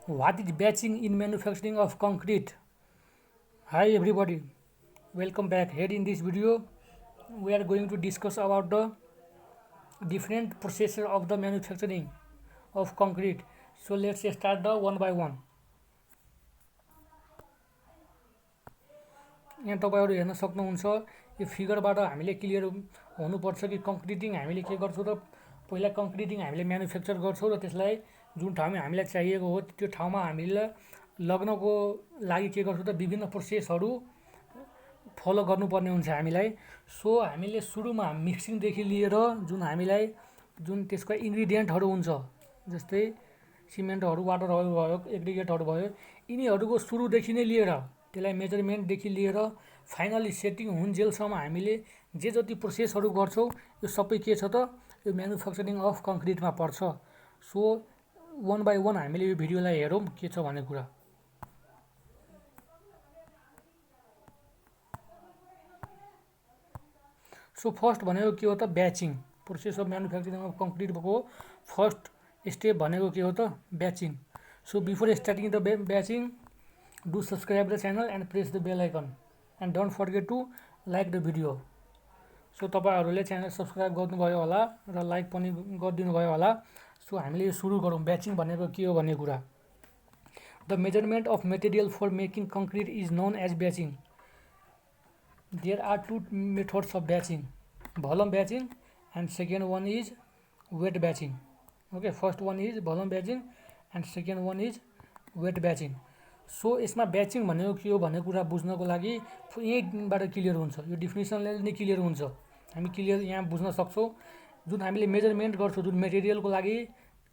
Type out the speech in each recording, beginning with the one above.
What is batching in manufacturing of concrete? Hi everybody, welcome back. Here in this video, we are going to discuss about the different processes of the manufacturing of concrete. So let's start the one by one. यहाँ तपाईहरु हेर्न सक्नुहुन्छ यो फिगरबाट हामीले clear हुनुपर्छ कि कङ्क्रिटिङ हामीले के गर्छौं त पहिला कङ्क्रिटिङ हामीले म्यानुफ्याक्चर गर्छौं र त्यसलाई जुन ठाउँमा हामीलाई चाहिएको हो त्यो ठाउँमा हामीले लग्नको लागि के गर्छौं त विभिन्न प्रोसेसहरु फलो गर्नुपर्ने हुन्छ हामीलाई। सो हामीले सुरुमा मिक्सिङ देखि लिएर जुन हामीलाई जुन त्यसको इन्ग्रेडिएन्टहरु हुन्छ जस्तै सिमेन्टहरु वाटरहरु भयो एग्रिगेटहरु भयो यिनीहरुको सुरुदेखि नै लिएर त्यसलाई मेजरमेन्ट देखि लिएर फाइनली सेटिङ हुन्जेलसम्म हामीले जे जति प्रोसेसहरु गर्छौं यो सबै के छ त यो म्यानुफ्याक्चरिङ अफ कङ्क्रिटमा पर्छ। सो वन बाइ वन हामीले यो भिडियोलाई हेरौं के छ भन्ने कुरा। सो फर्स्ट भनेको के हो त batching process of manufacturing of concrete को फर्स्ट स्टेप भनेको के हो त batching. So before starting the batching do subscribe the channel and press the bell icon and don't forget to like the video. So तपाईहरुले channel subscribe गर्नुभयो होला र like पनि गरिदिनु भयो होला। सो हामीले यो सुरु गरौँ ब्याचिङ भनेको के हो भन्ने कुरा। The measurement of material for making concrete is known as batching. There are two methods of batching, volume batching and second one is weight batching. Okay, first one is volume batching and second one is weight batching. So यसमा batching भनेको के हो भन्ने कुरा बुझ्नको लागि यहीँबाट clear हुन्छ, यो डेफिनेसनले नै क्लियर हुन्छ। हामी क्लियर यहाँ बुझ्न सक्छौं जुन हामीले मेजरमेन्ट गर्छौं जुन मेटेरियलको लागि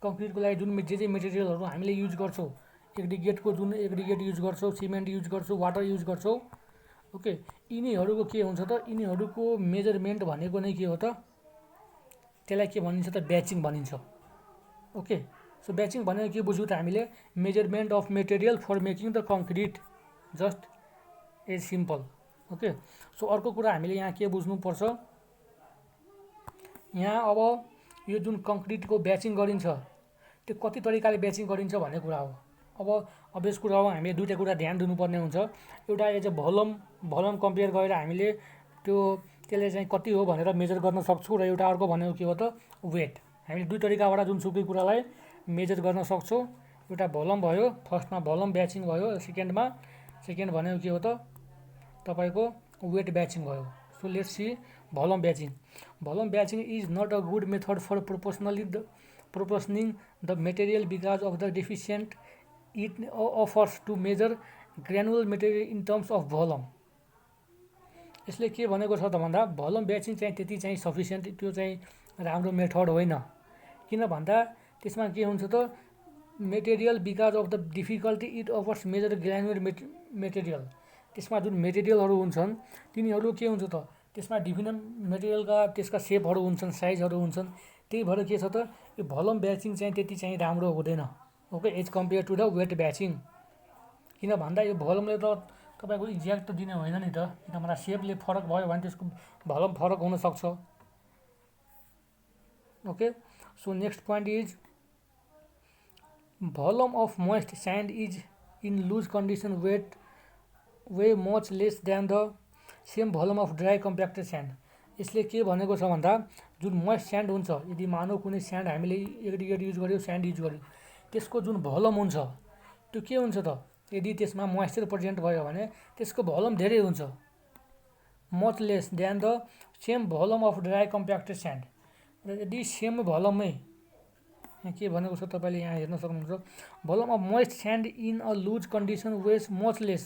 कङ्क्रिटको लागि जुन जे मेटेरियलहरु हामीले युज गर्छौं एग्रिगेटको जुन एग्रिगेट युज गर्छौं सिमेन्ट युज गर्छौं वाटर युज गर्छौं। ओके, यिनीहरुको के हुन्छ त यिनीहरुको मेजरमेन्ट भनेको नै के हो त त्यसलाई के भनिन्छ त ब्याचिङ भनिन्छ। ओके, सो ब्याचिङ भनेको के बुझ्यौ त हामीले measurement of material for making the concrete, just as simple. Okay, so अर्को कुरा हामीले यहाँ के बुझ्नु पर्छ, यहाँ अब यो जुन कङ्क्रिटको ब्याचिङ गरिन्छ त्यो कति तरिकाले ब्याचिङ गरिन्छ भन्ने कुरा हो। अब अभियस कुरा हो, हामीले दुईटा कुरा ध्यान दिनुपर्ने हुन्छ। एउटा एज अ भलम कम्पेयर गरेर हामीले त्यसले चाहिँ कति हो भनेर मेजर गर्न सक्छौं र एउटा अर्को भनेको के हो त वेट। हामीले दुई तरिकाबाट जुनसुकै कुरालाई मेजर गर्न सक्छौं। एउटा भलम भयो, फर्स्टमा भलम ब्याचिङ भयो, सेकेन्ड भनेको के हो त तपाईको वेट ब्याचिङ भयो। So let's see volume batching. Volume batching is not a good method for proportioning the material because of the deficient it offers to measure granular material in terms of volume। यसले के भनेको छ त भन्दा भलम batching चाहिँ त्यति चाहिँ sufficient त्यो चाहिँ राम्रो मेथड होइन। किन भन्दा त्यसमा के हुन्छ त material because of the difficulty it offers major granular material. त्यसमा जुन मेटेरियलहरु हुन्छन् तिनीहरु के हुन्छ त त्यसमा डिफिनेन्ट मेटेरियलका त्यसका शेपहरु हुन्छन् साइजहरु हुन्छन्। त्यही भएर के छ त यो भलम ब्याचिङ चाहिँ त्यति चाहिँ राम्रो हुँदैन। Okay, as compared to the weight batching. किन भन्दा यो भलमले त तपाईको एक्ज्याक्ट त दिने होइन नि त, किन भन्दा शेपले फरक भयो भने त्यसको भलम फरक हुन सक्छ। Okay, so next point is volume of moist sand is in loose condition way much less than the same volume of dry compacted sand। यसले के भनेको छ भन्दा जुन मोइस्ट स्यान्ड हुन्छ, यदि मानौ कुनै स्यान्ड हामीले एग्रिगेट युज गर्यो स्यान्ड युज गर्यो त्यसको जुन भलम हुन्छ त्यो के हुन्छ त यदि त्यसमा मोइस्चर प्रेजेन्ट भयो भने त्यसको भलम धेरै हुन्छ, much less than the same volume of dry compacted sand. र यदि सेम भलममै यहाँ के भनेको छ तपाईले यहाँ हेर्न सक्नुहुन्छ volume of moist sand in a loose condition was much less.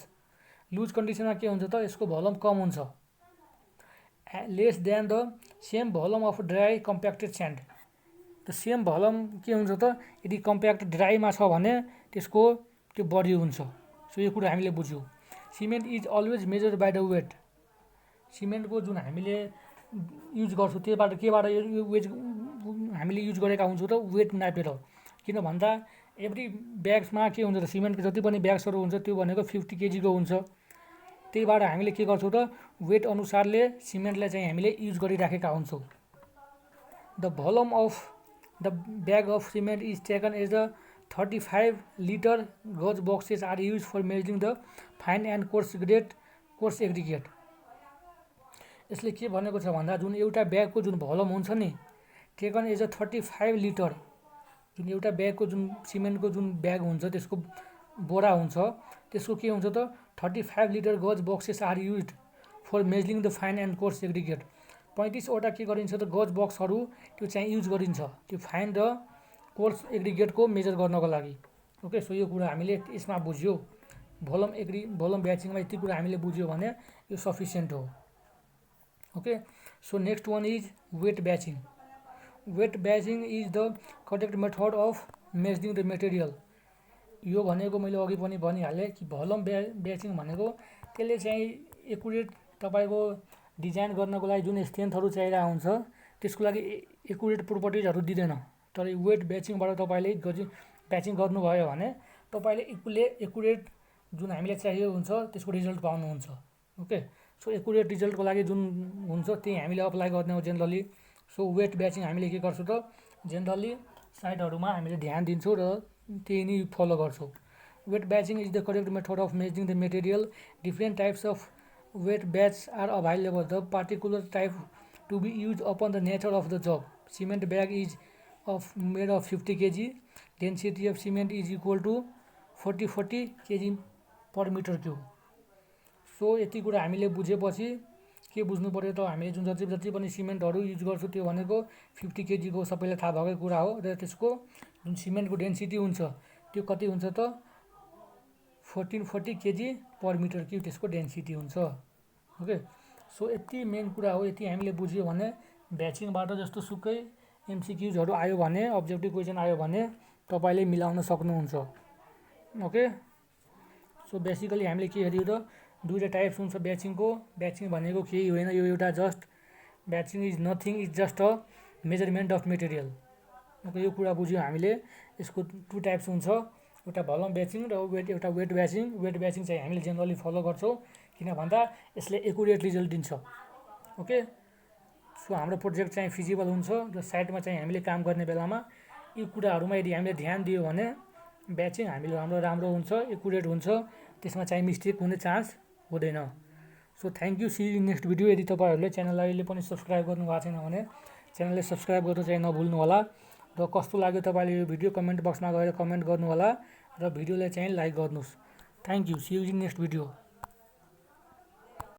Loose कन्डिसनमा के हुन्छ त यसको भलम कम हुन्छ, less than the same volume of dry compacted sand. त सेम भलम के हुन्छ त यदि कम्प्याक्ट ड्राईमा छ भने त्यसको त्यो बढी हुन्छ। सो यो कुरा हामीले बुझ्यौ। Cement is always measured by the weight. सिमेन्टको जुन हामीले युज गर्छौं त्योबाट केबाट वेट हामीले युज गरेका हुन्छौं त वेट नापेर। किन भन्दा एभ्री ब्याग्समा के हुन्छ त सिमेन्टको जति पनि ब्याग्सहरु हुन्छ त्यो भनेको 50 केजी को हुन्छ। त्यहीबाट हामीले के गर्छौं त वेट अनुसारले सिमेन्टलाई चाहिँ हामीले युज गरिराखेका हुन्छौं। The volume of the bag of cement is taken as the 35 liter gauge boxes are used for measuring the fine and coarse aggregate. यसले के भनेको छ भन्दा जुन एउटा ब्यागको जुन भोल्युम हुन्छ नि टेकन एज अ 35 लिटर जुन एउटा ब्यागको जुन सिमेन्टको जुन ब्याग हुन्छ त्यसको बोरा हुन्छ त्यसको के हुन्छ त 35 litre gauge boxes are used for measuring the fine and coarse aggregate 35 वटा के गरिन्छ त गज बक्सहरू त्यो चाहिँ युज गरिन्छ त्यो फाइन र कोर्स एग्रिगेटको मेजर गर्नको लागि ओके सो यो कुरा हामीले यसमा बुझ्यो भोल्युम ब्याचिङमा यति कुरा हामीले बुझ्यो भने यो सफिसिएन्ट हो okay so next one is weight batching weight batching is the correct method of measuring the material यो भनेको मैले अघि पनि भनिहालेँ कि भोल्युम ब्याचिङ भनेको त्यसले चाहिँ एकुरेट तपाईको डिजाइन गर्नको लागि जुन स्ट्रेन्थहरू चाहिरहेको हुन्छ त्यसको लागि एकुरेट प्रोपर्टिजहरू दिँदैन तर वेट ब्याचिङबाट तपाईँले ब्याचिङ गर्नुभयो भने तपाईँले एकुरेट जुन हामीलाई चाहिएको हुन्छ त्यसको रिजल्ट पाउनुहुन्छ ओके सो एकुरेट रिजल्टको लागि जुन हुन्छ त्यही हामीले अप्लाई गर्ने हो जेनरली सो वेट ब्याचिङ हामीले के गर्छौँ त जेनरली साइडहरूमा हामीले ध्यान दिन्छौँ र त्यही नै फलो गर्छौँ weight batching is the correct method of measuring the material different types of weight batch are available the particular type to be use upon the nature of the job cement bag is made of 50 kg density of cement is equal to 40 kg per metre cube so यति कुरा हामीले बुझेपछि के बुझ्नु पर्यो त हामीले जुन जति पनि सिमेन्टहरू युज गर्छौँ त्यो भनेको 50 kg को सबैलाई थाहा भएकै कुरा हो र त्यसको जुन सिमेन्टको डेन्सिटी हुन्छ त्यो कति हुन्छ त 1440 kg पर मिटर क्युब त्यसको डेन्सिटी हुन्छ ओके सो यति मेन कुरा हो यति हामीले बुझ्यो भने ब्याचिङबाट जस्तो सुकै MCQsहरू आयो भने अब्जेक्टिभ क्वेसन आयो भने तपाईँले मिलाउन सक्नुहुन्छ ओके सो बेसिकली हामीले के हेर्यो त दुईटा टाइप्स हुन्छ ब्याचिङको ब्याचिङ भनेको केही होइन यो एउटा just batching is nothing is just a measurement of material okay यो कुरा बुझ्यो हामीले यसको टु टाइप्स हुन्छ एउटा भोल्युम ब्याचिङ र एउटा वेट ब्याचिङ चाहिँ हामीले जेनरली फलो गर्छौँ किन भन्दा यसले एकुरेट रिजल्ट दिन्छ ओके सो हाम्रो प्रोजेक्ट चाहिँ फिजिबल हुन्छ र साइडमा चाहिँ हामीले काम गर्ने बेलामा यी कुराहरूमा यदि हामीले ध्यान दियो भने ब्याचिङ हाम्रो राम्रो हुन्छ एकुरेट हुन्छ त्यसमा चाहिँ मिस्टेक हुने चान्स हुँदैन so thank you see next video यदि तपाईँहरूले च्यानललाई अहिले पनि सब्सक्राइब गर्नुभएको छैन भने च्यानललाई सब्सक्राइब गर्न चाहिँ नभुल्नु होला र कस्तो लाग्यो तपाईँले यो भिडियो कमेन्ट बक्समा गएर कमेन्ट गर्नु होला र भिडियोलाई चाहिँ लाइक गर्नुहोस् thank you see you in next video